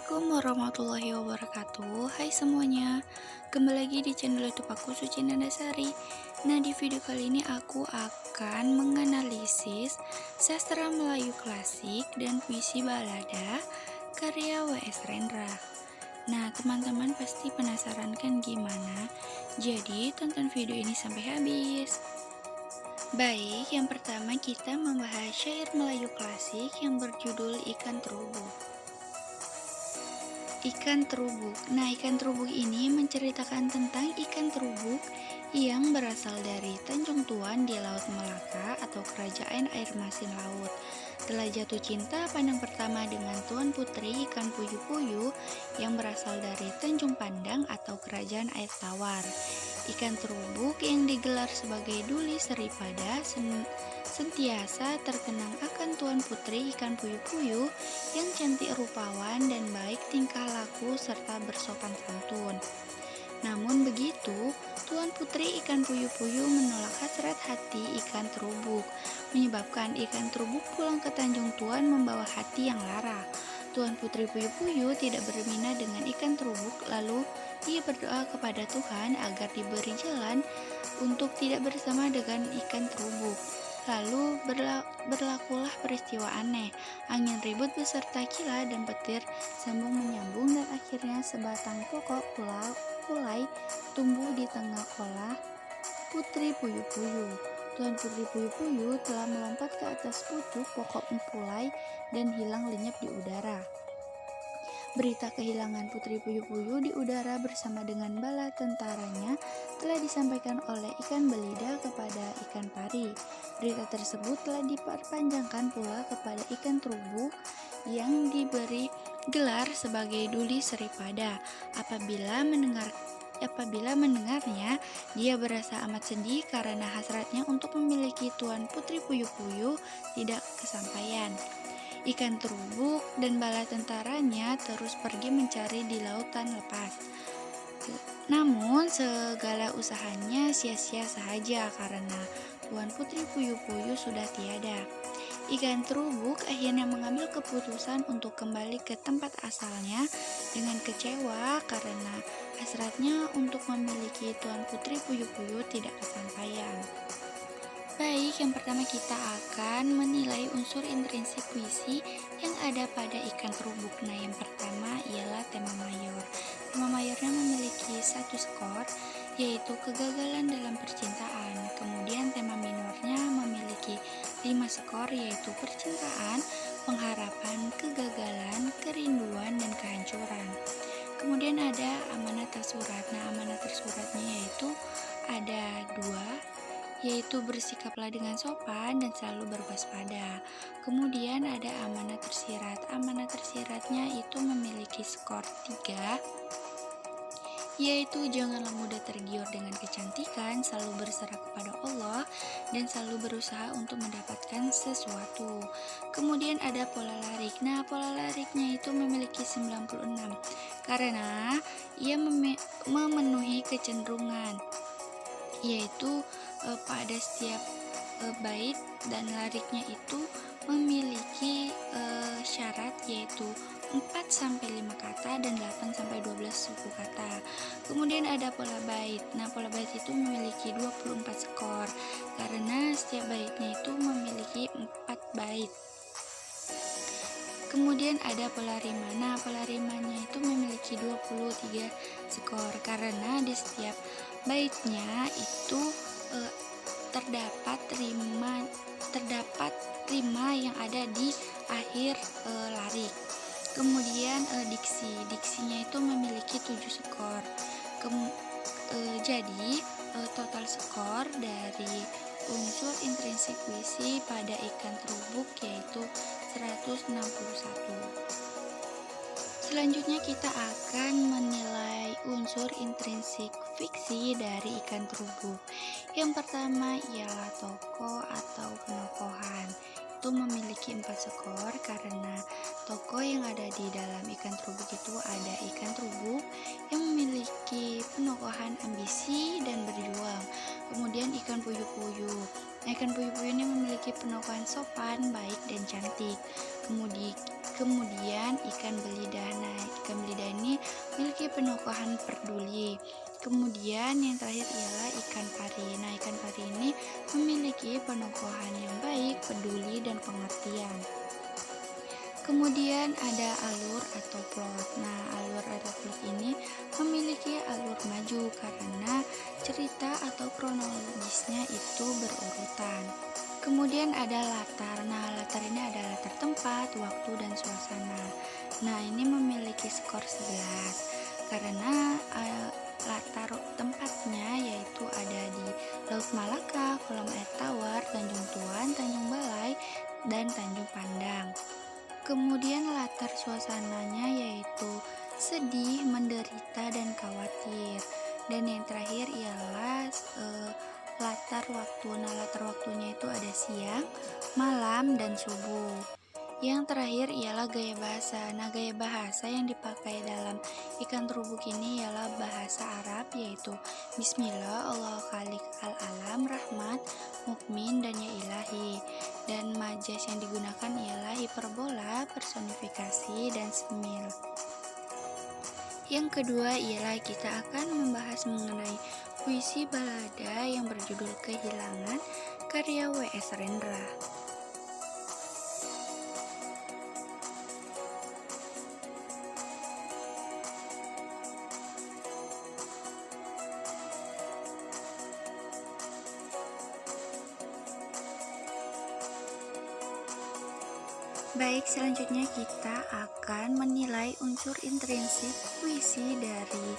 Assalamualaikum warahmatullahi wabarakatuh. Hai semuanya, kembali lagi di channel YouTube aku Suci Nandasari. Nah, di video kali ini aku akan menganalisis sastra Melayu klasik dan puisi balada karya W.S. Rendra. Nah, teman-teman pasti penasaran kan gimana? Jadi, tonton video ini sampai habis. Baik, yang pertama kita membahas syair Melayu klasik yang berjudul Ikan Terubuk. Ikan terubuk. Nah, ikan terubuk ini menceritakan tentang ikan terubuk yang berasal dari Tanjung Tuan di Laut Melaka atau Kerajaan Air Masin Laut. Telah jatuh cinta pandang pertama dengan Tuan Putri ikan puyuh-puyuh yang berasal dari Tanjung Pandang atau Kerajaan Air Tawar. Ikan terubuk yang digelar sebagai Duli Seripada sentiasa terkenang akan Tuan Putri ikan puyuh-puyuh yang cantik rupawan dan baik tingkah laku serta bersopan santun. Namun begitu, Tuan Putri ikan puyuh-puyuh menolak hasrat hati ikan terubuk, menyebabkan ikan terubuk pulang ke Tanjung Tuan membawa hati yang lara. Tuan Putri puyuh-puyuh tidak berminat dengan ikan terubuk, lalu ia berdoa kepada Tuhan agar diberi jalan untuk tidak bersama dengan ikan terubuk. Lalu berlakulah peristiwa aneh. Angin ribut beserta kilat dan petir sambung menyambung dan akhirnya sebatang pokok pulai tumbuh di tengah kolah Putri Puyuh-puyuh. Tuan Putri Puyuh-puyuh telah melompat ke atas pucuk pokok empulai dan hilang lenyap di udara. Berita kehilangan Putri Puyuh-puyuh di udara bersama dengan bala tentaranya telah disampaikan oleh ikan belida kepada ikan pari. Berita tersebut telah diperpanjangkan pula kepada ikan terubuk yang diberi gelar sebagai Duli Seripada. Apabila mendengarnya, dia berasa amat sedih karena hasratnya untuk memiliki Tuan Putri Puyuh-puyuh tidak kesampaian. Ikan terubuk dan bala tentaranya terus pergi mencari di lautan lepas. Namun segala usahanya sia-sia saja karena Tuan Putri Puyuh-puyuh sudah tiada. Ikan terubuk akhirnya mengambil keputusan untuk kembali ke tempat asalnya dengan kecewa karena hasratnya untuk memiliki Tuan Putri Puyuh-puyuh tidak kesampaian. Baik, yang pertama kita akan menilai unsur intrinsik puisi yang ada pada ikan terubuk. Nah, yang pertama ialah tema mayor. Tema mayornya memiliki satu skor, yaitu kegagalan dalam percintaan. Kemudian tema minornya memiliki 5 skor, yaitu percintaan, pengharapan, kegagalan, kerinduan, dan kehancuran. Kemudian ada amanat tersurat. Nah, amanat tersuratnya yaitu ada 2, yaitu bersikaplah dengan sopan dan selalu berwaspada. Kemudian ada amanat tersirat. Amanat tersiratnya itu memiliki skor 3, yaitu janganlah mudah tergiur dengan kecantikan, selalu berserah kepada Allah, dan selalu berusaha untuk mendapatkan sesuatu. Kemudian ada pola larik. Nah, pola lariknya itu memiliki 96, karena ia memenuhi kecenderungan, yaitu pada setiap bait dan lariknya itu memiliki syarat, yaitu 4-5 kata dan 8-12 suku kata. Kemudian ada pola bait. Nah, pola bait itu memiliki 24 skor karena setiap baitnya itu memiliki 4 bait. Kemudian ada pola rima. Nah, pola rimanya itu memiliki 23 skor karena di setiap baitnya itu terdapat rima yang ada di akhir larik. Kemudian diksinya itu memiliki 7 skor. Jadi total skor dari unsur intrinsik puisi pada ikan terubuk yaitu 161. Selanjutnya kita akan menilai unsur intrinsik fiksi dari ikan terubuk. Yang pertama ialah tokoh atau penokohan. Itu memiliki 4 skor karena tokoh yang ada di dalam ikan terubuk itu ada ikan terubuk yang memiliki penokohan ambisi dan berjuang. Kemudian ikan puyuh-puyuh. Nah, ikan puyuh-puyuh ini memiliki penokohan sopan, baik, dan cantik. Kemudian ikan belida. Nah, ikan belida ini memiliki penokohan peduli. Kemudian yang terakhir ialah ikan pari. Nah, ikan pari ini memiliki penokohan yang baik, peduli, dan pengertian. Kemudian ada alur atau plot. Nah, alur atau plot ini memiliki alur maju karena cerita atau kronologisnya itu berurutan. Kemudian ada latar. Nah, latar ini ada latar tempat, waktu, dan suasana. Nah, ini memiliki skor 11 karena latar tempatnya yaitu ada di Laut Malaka, Kolam Air Tawar, Tanjung Tuan, Tanjung Balai, dan Tanjung Pandang. Kemudian latar suasananya yaitu sedih, menderita, dan khawatir. Dan yang terakhir ialah latar waktu. Nah, latar waktunya itu ada siang, malam, dan subuh. Yang terakhir ialah gaya bahasa. Nah, gaya bahasa yang dipakai dalam ikan terubuk ini ialah bahasa Arab yaitu Bismillah, Allah Khalik al-Alam, Rahmat, Mukmin, dan Ya Ilahi. Dan majas yang digunakan ialah hiperbola, personifikasi, dan semil. Yang kedua ialah kita akan membahas mengenai puisi balada yang berjudul Kehilangan karya W.S. Rendra. Baik, selanjutnya kita akan menilai unsur intrinsik puisi dari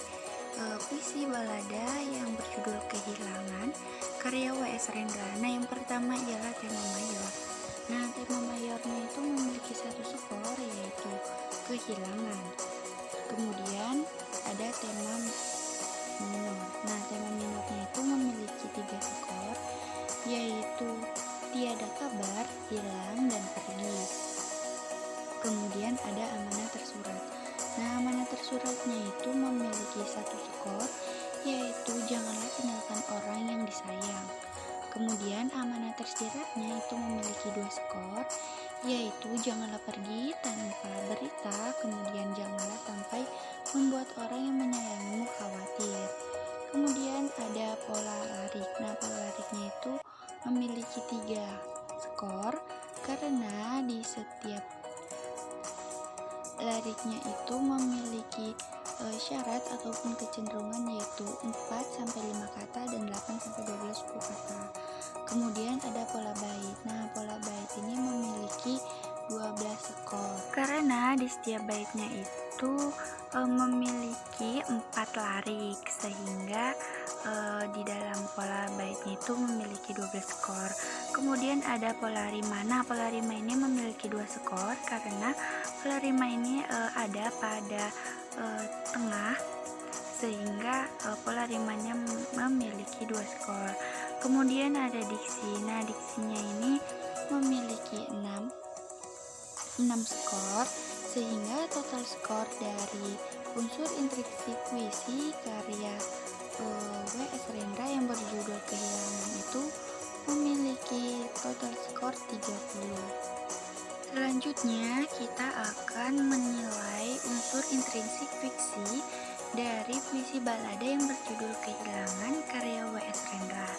puisi balada yang berjudul Kehilangan karya W.S. Rendra. Nah, yang pertama ialah tema mayor. Nah, tema mayornya itu memiliki satu skor yaitu kehilangan. Kemudian ada tema minor. Nah, tema minornya itu memiliki 3 skor yaitu tiada kabar, hilang, dan pergi. Kemudian ada amanah tersurat. Nah, amanah tersuratnya itu memiliki satu skor yaitu janganlah tinggalkan orang yang disayang. Kemudian amanah tersiratnya itu memiliki 2 skor yaitu janganlah pergi tanpa berita. Kemudian janganlah sampai membuat orang yang menyayangimu khawatir. Kemudian ada pola larik. Nah, pola lariknya itu memiliki 3 skor karena di setiap liriknya itu memiliki syarat ataupun kecenderungan yaitu 4-5 kata dan 8-12 suku kata. Kemudian ada pola bait. Nah, pola bait ini memiliki 12 skor karena di setiap baitnya itu memiliki 4 larik sehingga di dalam pola baitnya itu memiliki 12 skor. Kemudian ada pola rima. Nah, pola rima ini memiliki 2 skor karena pola rima ini ada pada tengah sehingga pola rimanya memiliki 2 skor. Kemudian ada diksi. Nah, diksinya ini memiliki 6 skor sehingga total skor dari unsur intrinsik puisi karya W.S. Rendra yang berjudul Kehilangan itu memiliki total skor 30. Selanjutnya kita akan menilai unsur intrinsik fiksi dari puisi balada yang berjudul Kehilangan karya W.S. Rendra.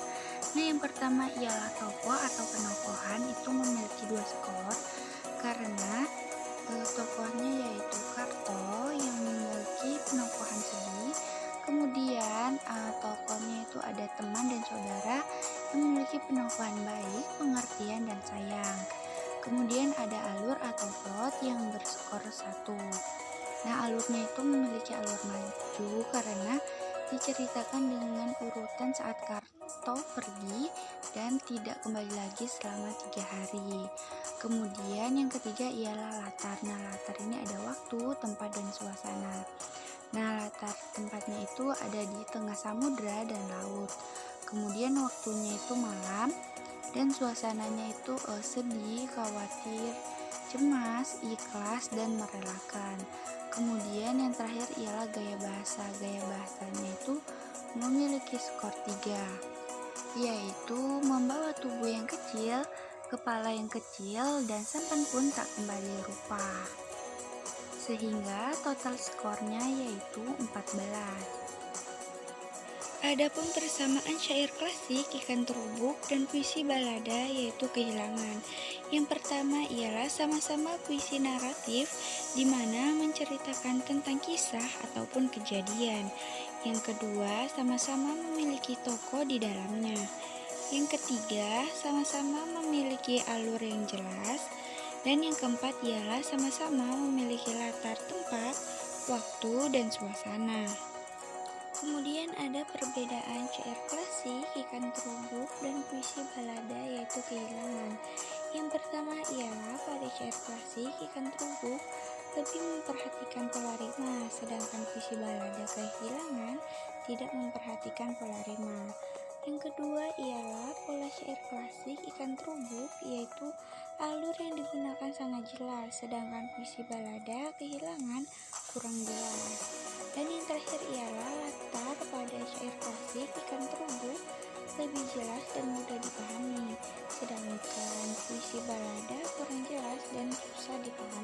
Nah, yang pertama ialah tokoh atau penokohan itu memiliki 2 skor karena tokohnya yaitu Karto yang memiliki penokohan sedih. Kemudian tokohnya itu ada teman dan saudara yang memiliki penokohan baik, pengertian, dan sayang. Kemudian ada alur atau plot yang berskor 1. Nah, alurnya itu memiliki alur maju karena diceritakan dengan urutan saat Karto pergi dan tidak kembali lagi selama 3 hari. Kemudian yang ketiga ialah latar. Nah, latar ini ada waktu, tempat, dan suasana. Nah, latar tempatnya itu ada di tengah samudra dan laut. Kemudian waktunya itu malam dan suasananya itu sedih, khawatir, cemas, ikhlas, dan merelakan. Kemudian yang terakhir ialah gaya bahasa. Gaya bahasanya itu memiliki skor 3 yaitu membawa tubuh yang kepala yang kecil, dan sampan pun tak kembali rupa. Sehingga total skornya yaitu 14. Adapun persamaan syair klasik, Ikan Terubuk, dan puisi balada yaitu Kehilangan. Yang pertama ialah sama-sama puisi naratif di mana menceritakan tentang kisah ataupun kejadian. Yang kedua, sama-sama memiliki tokoh di dalamnya. Yang ketiga, sama-sama memiliki alur yang jelas. Dan yang keempat ialah sama-sama memiliki latar tempat, waktu, dan suasana. Kemudian ada perbedaan syair klasik, Ikan Terubuk, dan puisi balada yaitu Kehilangan. Yang pertama ialah pada syair klasik, Ikan Terubuk lebih memperhatikan pola rima, sedangkan puisi balada Kehilangan tidak memperhatikan pola rima. Yang kedua ialah pola syair klasik, Ikan Terubuk, yaitu alur yang digunakan sangat jelas, sedangkan puisi balada Kehilangan kurang jelas. Dan yang terakhir ialah latar pada syair klasik, Ikan Terubuk lebih jelas dan mudah dipahami, sedangkan puisi balada kurang jelas dan susah dipahami.